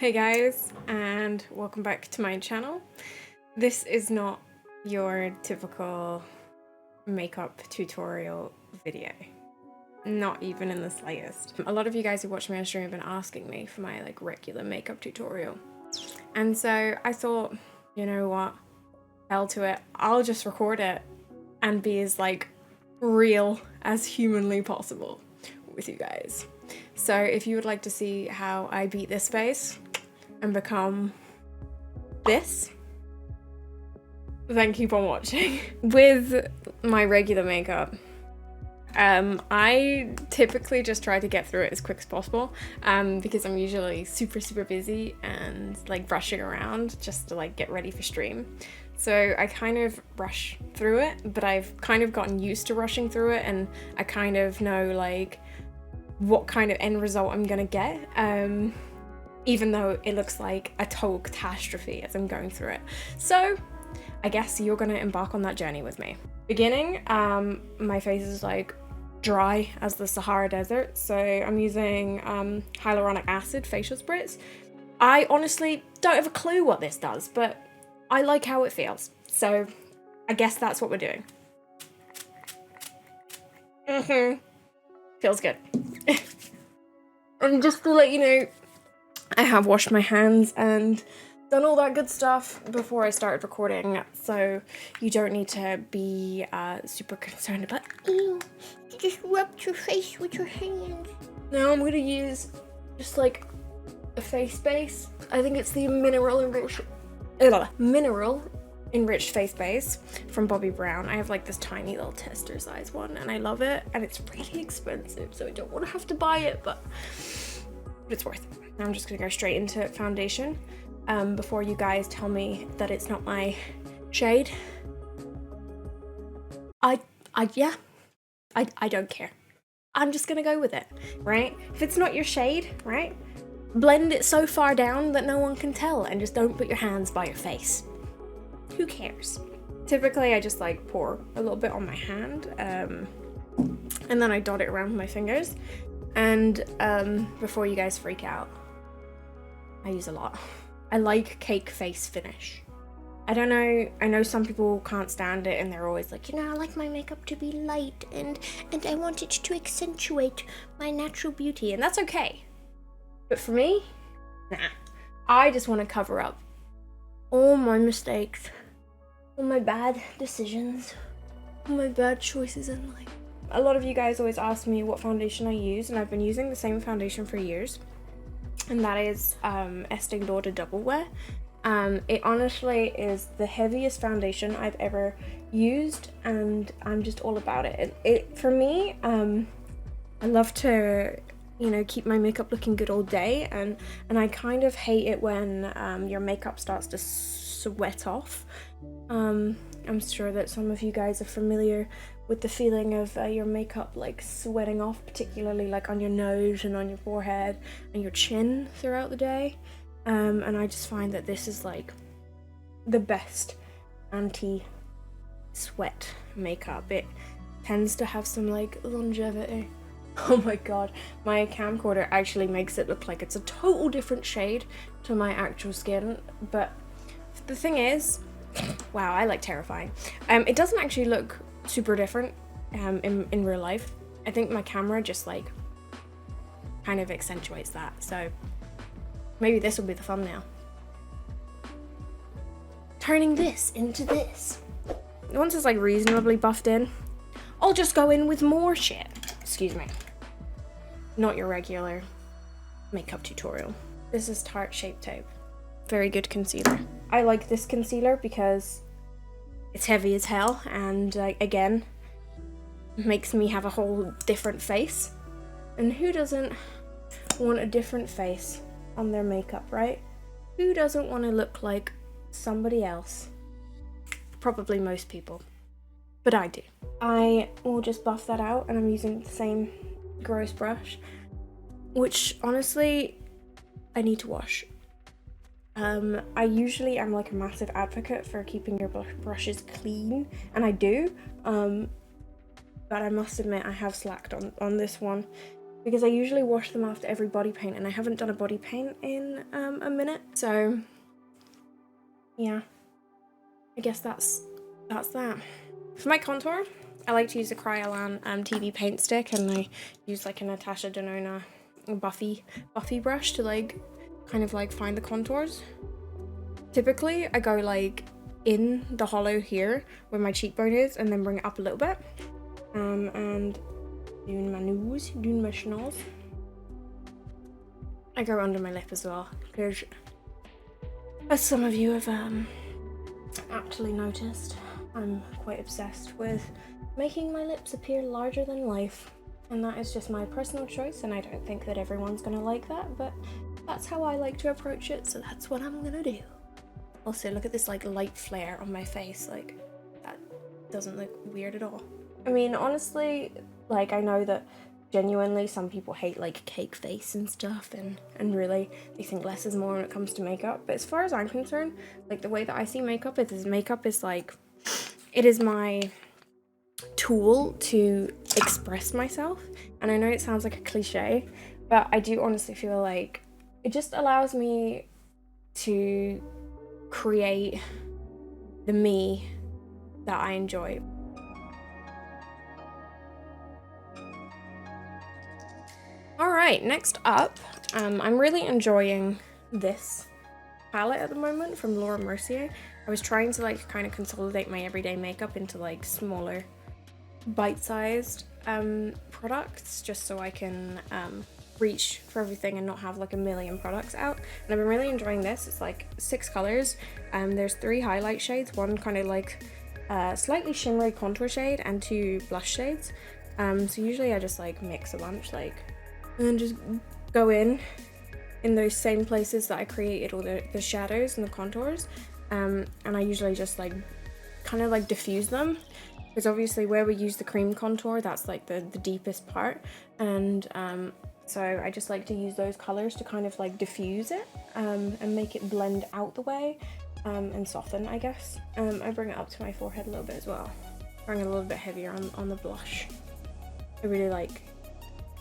Hey guys, and welcome back to my channel. This is not your typical makeup tutorial video. Not even in the slightest. A lot of you guys who watch me on stream have been asking me for my regular makeup tutorial. And so I thought, you know what, hell to it. I'll just record it and be as real as humanly possible with you guys. So if you would like to see how I beat this face and become this, then keep on watching. With my regular makeup, I typically just try to get through it as quick as possible because I'm usually super busy and brushing around just to get ready for stream. So I kind of rush through it, but I've kind of gotten used to rushing through it, and I kind of know what kind of end result I'm gonna get, even though it looks like a total catastrophe as I'm going through it. So I guess you're gonna embark on that journey with me. Beginning, my face is dry as the Sahara Desert, so I'm using hyaluronic acid facial spritz. I honestly don't have a clue what this does, but I like how it feels, so I guess that's what we're doing. Feels good. And just to let you know, I have washed my hands and done all that good stuff before I started recording, so you don't need to be super concerned about, ew, you just rubbed your face with your hands. Now I'm gonna use just a face base. I think it's the mineral enriched face base from Bobbi Brown. I have this tiny little tester size one, and I love it, and it's really expensive, so I don't want to have to buy it, but it's worth it. Now I'm just gonna go straight into foundation before you guys tell me that it's not my shade. I don't care. I'm just gonna go with it, right? If it's not your shade, right, blend it so far down that no one can tell, and just don't put your hands by your face. Who cares? Typically I just pour a little bit on my hand, and then I dot it around with my fingers, and before you guys freak out, I use a lot. I like cake face finish. I don't know, I know some people can't stand it and they're always I like my makeup to be light and I want it to accentuate my natural beauty, and that's okay. But for me, nah. I just want to cover up all my mistakes, all my bad decisions, all my bad choices in life. A lot of you guys always ask me what foundation I use, and I've been using the same foundation for years, and that is Estee Lauder Double Wear. It honestly is the heaviest foundation I've ever used, and I'm just all about it. For me, I love to keep my makeup looking good all day, and I kind of hate it when your makeup starts to sweat off. I'm sure that some of you guys are familiar with the feeling of your makeup sweating off, particularly on your nose and on your forehead and your chin throughout the day. And I just find that this is the best anti-sweat makeup. It tends to have some longevity. Oh my god, my camcorder actually makes it look like it's a total different shade to my actual skin, but the thing is, wow, I terrifying. It doesn't actually look super different in real life. I think my camera just kind of accentuates that, so maybe this will be the thumbnail. Turning this into this. Once it's reasonably buffed in, I'll just go in with more shit. Excuse me. Not your regular makeup tutorial. This is Tarte Shape Tape. Very good concealer. I like this concealer because it's heavy as hell, and again, makes me have a whole different face. And who doesn't want a different face on their makeup, right? Who doesn't want to look like somebody else? Probably most people, but I do. I will just buff that out, and I'm using the same gross brush, which honestly I need to wash. I usually am a massive advocate for keeping your brushes clean, and I do, but I must admit I have slacked on this one. because I usually wash them after every body paint, and I haven't done a body paint in a minute. So yeah, I guess that's that. For my contour, I like to use the Kryolan TV paint stick, and I use like a Natasha Denona Buffy brush to like kind of like find the contours. Typically, I go like in the hollow here where my cheekbone is, and then bring it up a little bit. And doing my nose, doing my schnoz. I go under my lip as well, because as some of you have actually noticed, I'm quite obsessed with making my lips appear larger than life. And that is just my personal choice, and I don't think that everyone's gonna like that, but that's how I like to approach it, so that's what I'm gonna do. Also, look at this like light flare on my face, like that doesn't look weird at all. I mean, honestly, like I know that genuinely some people hate like cake face and stuff, and really they think less is more when it comes to makeup, but as far as I'm concerned, like the way that I see makeup is like, it is my tool to express myself. And I know it sounds like a cliche, but I do honestly feel like it just allows me to create the me that I enjoy. Alright, next up, I'm really enjoying this palette at the moment from Laura Mercier. I was trying to like kind of consolidate my everyday makeup into like smaller bite-sized products, just so I can reach for everything and not have like a million products out. And I've been really enjoying this. It's like 6 colors. There's 3 highlight shades, one kind of like slightly shimmery contour shade, and 2 blush shades. So usually I just like mix a bunch, like, and then just go in those same places that I created all the shadows and the contours. And I usually just like kind of like diffuse them, because obviously where we use the cream contour, that's like the deepest part, and so I just like to use those colors to kind of like diffuse it and make it blend out the way and soften, I guess. I bring it up to my forehead a little bit as well, bring it a little bit heavier on the blush. I really like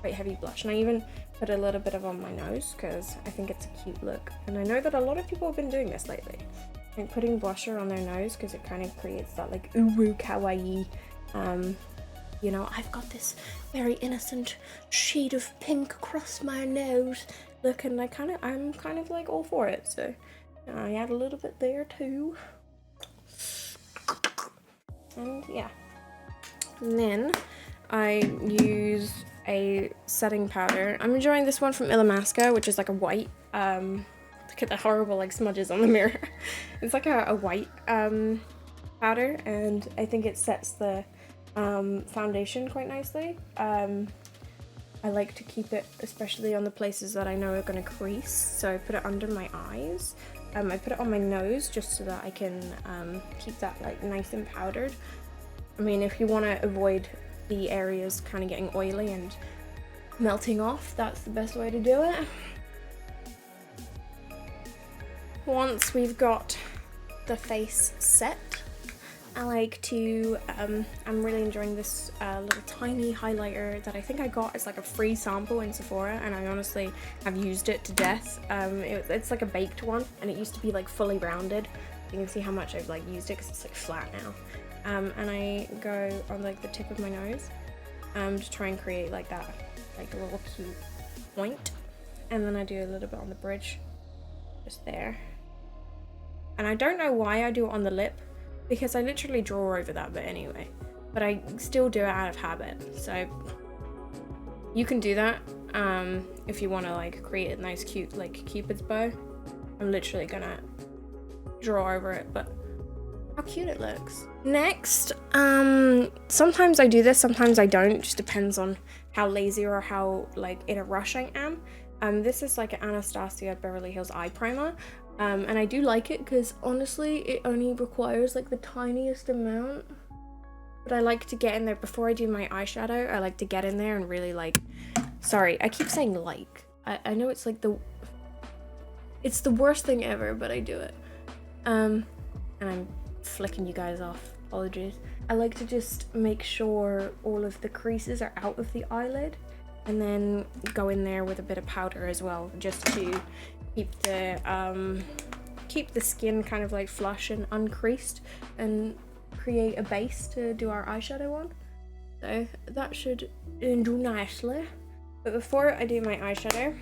quite heavy blush, and I even put a little bit of on my nose because I think it's a cute look, and I know that a lot of people have been doing this lately, like putting blusher on their nose, because it kind of creates that like uwu kawaii, you know, I've got this very innocent shade of pink across my nose look, and I'm kind of like all for it, so I add a little bit there too, and yeah. And then I use a setting powder. I'm enjoying this one from Illamasqua, which is like a white, look at the horrible like smudges on the mirror. It's like a white powder, and I think it sets the foundation quite nicely. I like to keep it especially on the places that I know are going to crease, so I put it under my eyes. I put it on my nose just so that I can keep that like nice and powdered. I mean, if you want to avoid the areas kind of getting oily and melting off, that's the best way to do it. Once we've got the face set, I like to, I'm really enjoying this little tiny highlighter that I think I got as like a free sample in Sephora, and I honestly have used it to death. It's like a baked one, and it used to be like fully rounded. You can see how much I've like used it because it's like flat now. And I go on like the tip of my nose to try and create like that, like a little cute point, and then I do a little bit on the bridge, just there. And I don't know why I do it on the lip, because I literally draw over that bit anyway, but I still do it out of habit. So you can do that if you want to like create a nice cute like Cupid's bow. I'm literally gonna draw over it, but how cute it looks. Next, sometimes I do this, sometimes I don't, it just depends on how lazy or how like in a rush I am. This is like an Anastasia Beverly Hills eye primer, and I do like it because honestly it only requires like the tiniest amount, but I like to get in there before I do my eyeshadow. I like to get in there and really like, sorry, I keep saying like, I know it's like it's the worst thing ever, but I do it. And I'm flicking you guys off, apologies. I like to just make sure all of the creases are out of the eyelid, and then go in there with a bit of powder as well, just to keep the skin kind of like flush and uncreased, and create a base to do our eyeshadow on. So that should do nicely. But before I do my eyeshadow,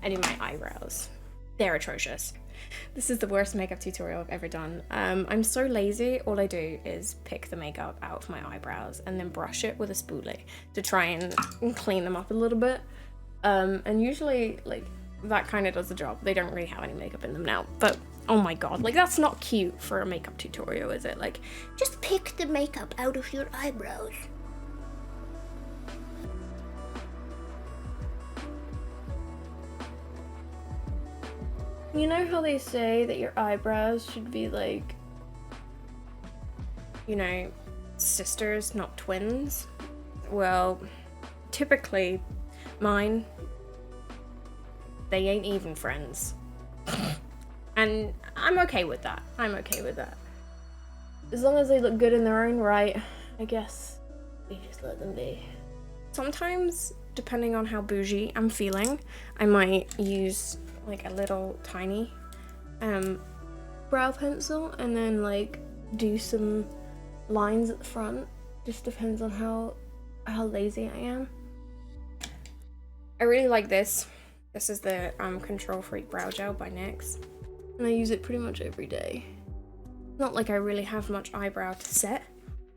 I do my eyebrows. They're atrocious. This is the worst makeup tutorial I've ever done. I'm so lazy, all I do is pick the makeup out of my eyebrows and then brush it with a spoolie to try and clean them up a little bit. And usually, like, that kind of does the job. They don't really have any makeup in them now, but oh my god, like, that's not cute for a makeup tutorial, is it? Like, just pick the makeup out of your eyebrows. You know how they say that your eyebrows should be like, you know, sisters, not twins? Well, typically mine, they ain't even friends. And I'm okay with that. I'm okay with that. As long as they look good in their own right, I guess we just let them be. Sometimes, depending on how bougie I'm feeling, I might use like a little tiny brow pencil and then like do some lines at the front. Just depends on how lazy I am. I really like this. This is the Control Freak Brow Gel by NYX, and I use it pretty much every day. Not like I really have much eyebrow to set,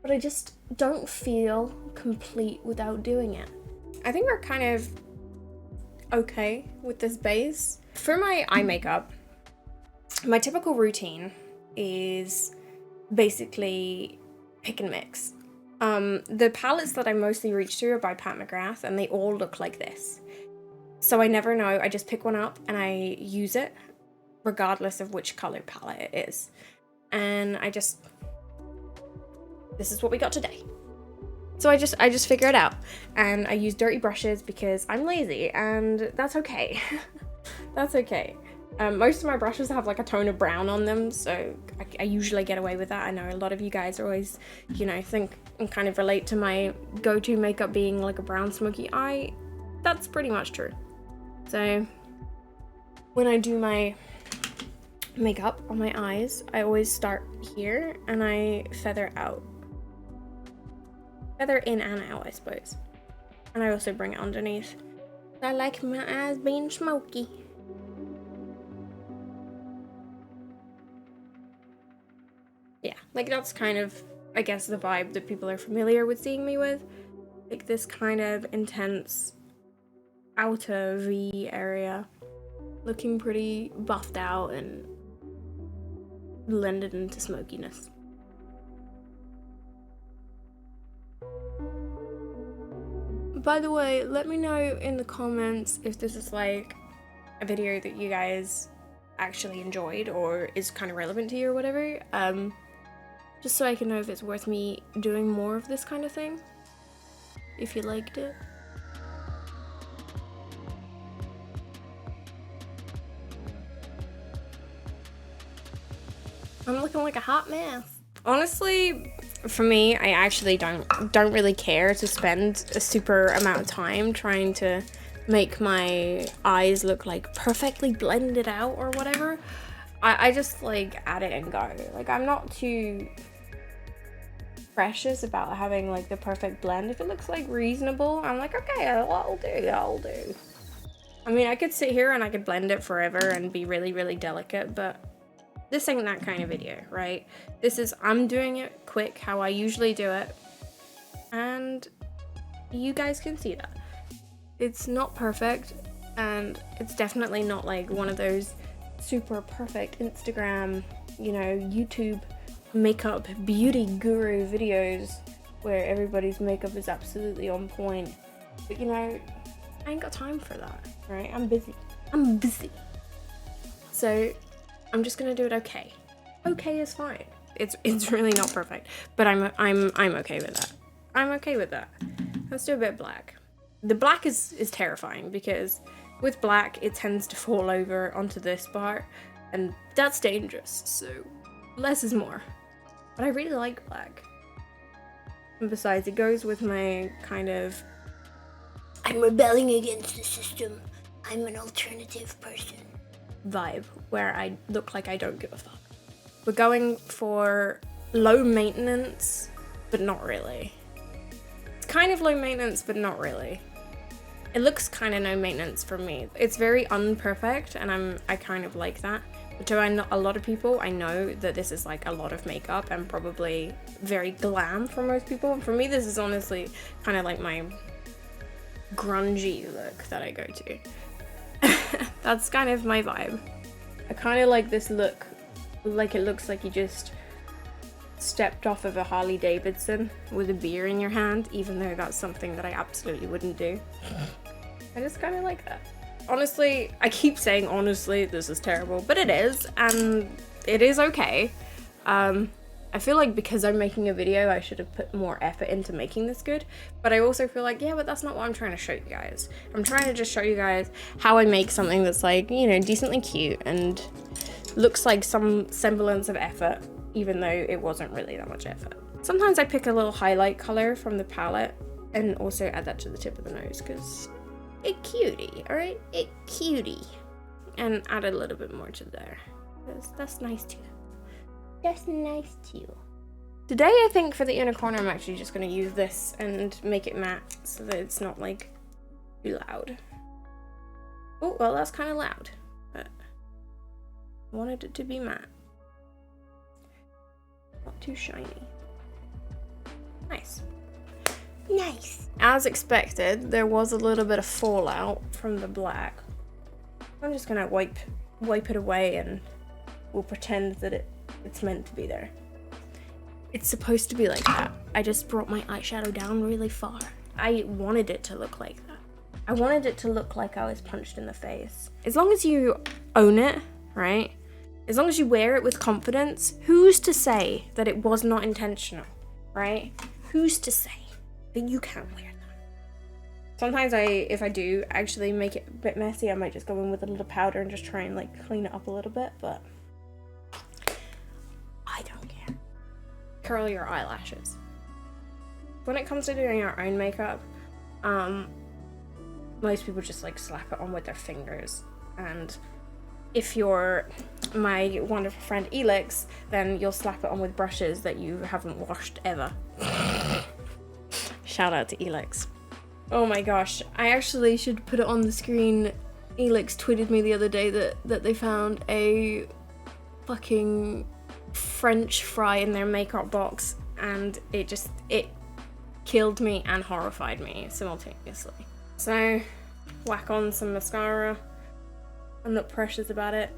but I just don't feel complete without doing it. I think we're kind of okay with this base. For my eye makeup, my typical routine is basically pick and mix. The palettes that I mostly reach to are by Pat McGrath, and they all look like this. So I never know, I just pick one up and I use it regardless of which color palette it is. And this is what we got today. So I just figure it out, and I use dirty brushes because I'm lazy, and that's okay. That's okay. Most of my brushes have like a tone of brown on them, so I usually get away with that. I know a lot of you guys always, you know, think and kind of relate to my go-to makeup being like a brown smoky eye. That's pretty much true. So when I do my makeup on my eyes, I always start here and I feather out. Feather in and out, I suppose. And I also bring it underneath. I like my eyes being smoky. Yeah, like that's kind of, I guess, the vibe that people are familiar with seeing me with. Like this kind of intense outer V area, looking pretty buffed out and blended into smokiness. By the way, let me know in the comments if this is like a video that you guys actually enjoyed or is kind of relevant to you or whatever. Just so I can know if it's worth me doing more of this kind of thing. If you liked it. I'm looking like a hot mess. Honestly, for me, I actually don't really care to spend a super amount of time trying to make my eyes look like perfectly blended out or whatever. I just like add it and go. Like I'm not too precious about having like the perfect blend. If it looks like reasonable, I'm like, okay, I'll do. I mean, I could sit here and I could blend it forever and be really, really delicate, but this ain't that kind of video, right? This is, I'm doing it quick, how I usually do it, and you guys can see that. It's not perfect, and it's definitely not like one of those super perfect Instagram, you know, YouTube makeup beauty guru videos where everybody's makeup is absolutely on point. But you know, I ain't got time for that, right? I'm busy. So I'm just gonna do it okay. Okay is fine. It's really not perfect, but I'm okay with that. I'm okay with that. Let's do a bit of black. The black is terrifying because with black it tends to fall over onto this part, and that's dangerous. So less is more. But I really like black. And besides, it goes with my kind of I'm rebelling against the system. I'm an alternative person. Vibe where I look like I don't give a fuck. We're going for low maintenance, but not really. It's kind of low maintenance, but not really. It looks kind of no maintenance for me. It's very unperfect, and I kind of like that. But to a lot of people, I know that this is like a lot of makeup and probably very glam for most people. And for me, this is honestly kind of like my grungy look that I go to. That's kind of my vibe. I kind of like this look, like it looks like you just stepped off of a Harley Davidson with a beer in your hand, even though that's something that I absolutely wouldn't do. I just kind of like that. Honestly, I keep saying honestly, this is terrible, but it is, and it is okay. I feel like because I'm making a video, I should have put more effort into making this good, but I also feel like, yeah, but that's not what I'm trying to show you guys. I'm trying to just show you guys how I make something that's like, you know, decently cute and looks like some semblance of effort, even though it wasn't really that much effort. Sometimes I pick a little highlight color from the palette and also add that to the tip of the nose, because it cutie, alright? It cutie. And add a little bit more to there. That's nice too. That's nice too. Today I think for the inner corner I'm actually just going to use this and make it matte so that it's not like too loud. Oh, well that's kind of loud, but I wanted it to be matte. Not too shiny. Nice. Nice. As expected, there was a little bit of fallout from the black. I'm just gonna wipe it away and we'll pretend that it's meant to be there. It's supposed to be like that. I just brought my eyeshadow down really far. I wanted it to look like that. I wanted it to look like I was punched in the face. As long as you own it, right? As long as you wear it with confidence, who's to say that it was not intentional, right? Who's to say that you can't wear them? Sometimes if I do actually make it a bit messy, I might just go in with a little powder and just try and like clean it up a little bit, but I don't care. Curl your eyelashes. When it comes to doing your own makeup, most people just like slap it on with their fingers, and if you're my wonderful friend Elix, then you'll slap it on with brushes that you haven't washed ever. Shout out to Elix. Oh my gosh, I actually should put it on the screen. Elix tweeted me the other day that they found a fucking French fry in their makeup box, and it killed me and horrified me simultaneously. So, whack on some mascara. I'm not precious about it.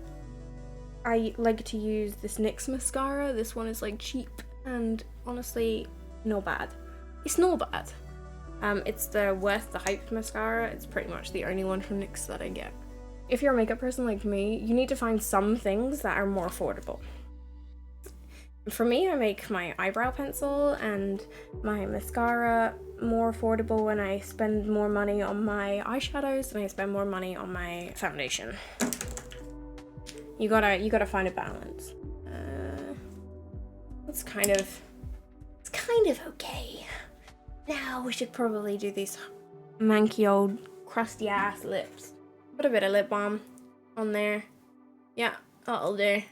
I like to use this NYX mascara. This one is like cheap and honestly not bad. It's not bad. It's the Worth the Hype mascara. It's pretty much the only one from NYX that I get. If you're a makeup person like me, you need to find some things that are more affordable. For me, I make my eyebrow pencil and my mascara more affordable when I spend more money on my eyeshadows and I spend more money on my foundation. You gotta find a balance. It's kind of okay. Now we should probably do these manky old crusty ass lips. Put a bit of lip balm on there. Yeah, that'll do.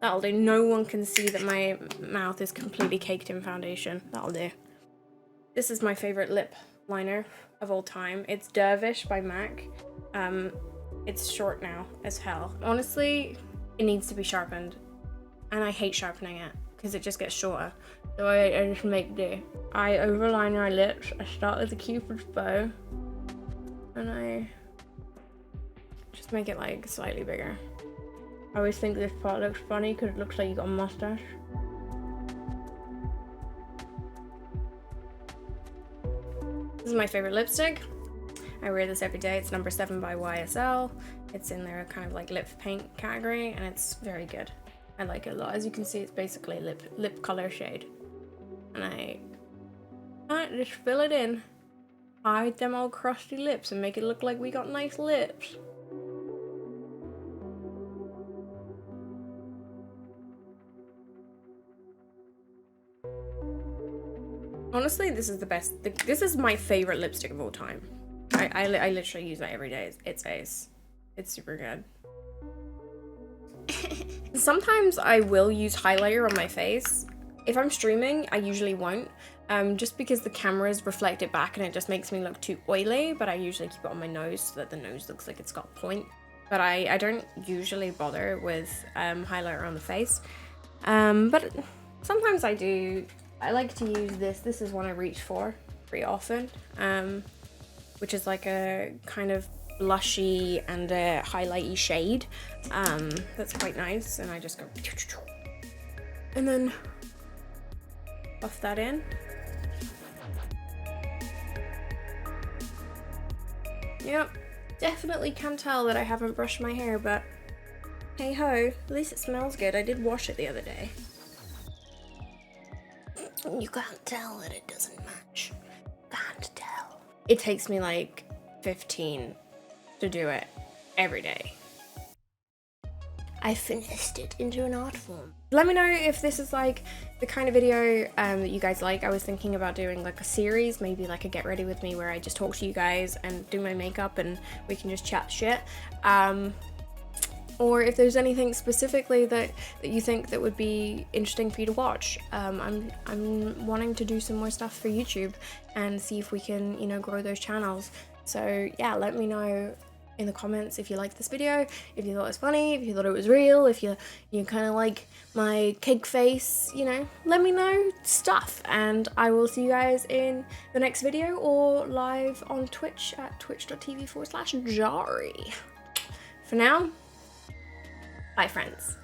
That'll do. No one can see that my mouth is completely caked in foundation. That'll do. This is my favorite lip liner of all time. It's Dervish by MAC. It's short now as hell. Honestly, it needs to be sharpened. And I hate sharpening it because it just gets shorter. So I just make do. I overline my lips. I start with the Cupid's bow. And I just make it like slightly bigger. I always think this part looks funny because it looks like you got a mustache. This is my favorite lipstick. I wear this every day. It's number 7 by YSL. It's in their kind of like lip paint category and it's very good. I like it a lot. As you can see, it's basically a lip color shade. And I just fill it in, hide them old crusty lips and make it look like we got nice lips. Honestly, this is the best. This is my favorite lipstick of all time. I literally use that every day. It's ace. It's super good. Sometimes I will use highlighter on my face. If I'm streaming, I usually won't. Just because the cameras reflect it back and it just makes me look too oily, but I usually keep it on my nose so that the nose looks like it's got point. But I don't usually bother with highlighter on the face. But sometimes I do. I like to use this. This is one I reach for pretty often, which is like a kind of blushy and a highlighty shade. That's quite nice, and I just go and then buff that in. Yep, definitely can tell that I haven't brushed my hair, but hey ho, at least it smells good. I did wash it the other day. You can't tell that it doesn't match. Can't tell. It takes me like 15 to do it every day. I finessed it into an art form. Let me know if this is like the kind of video that you guys like. I was thinking about doing like a series, maybe like a get ready with me where I just talk to you guys and do my makeup and we can just chat shit. Or if there's anything specifically that you think that would be interesting for you to watch. I'm wanting to do some more stuff for YouTube and see if we can, you know, grow those channels. So yeah, let me know in the comments if you liked this video, if you thought it was funny, if you thought it was real, if you kind of like my cake face, you know, let me know stuff, and I will see you guys in the next video or live on Twitch at twitch.tv/DJARII. For now, bye friends.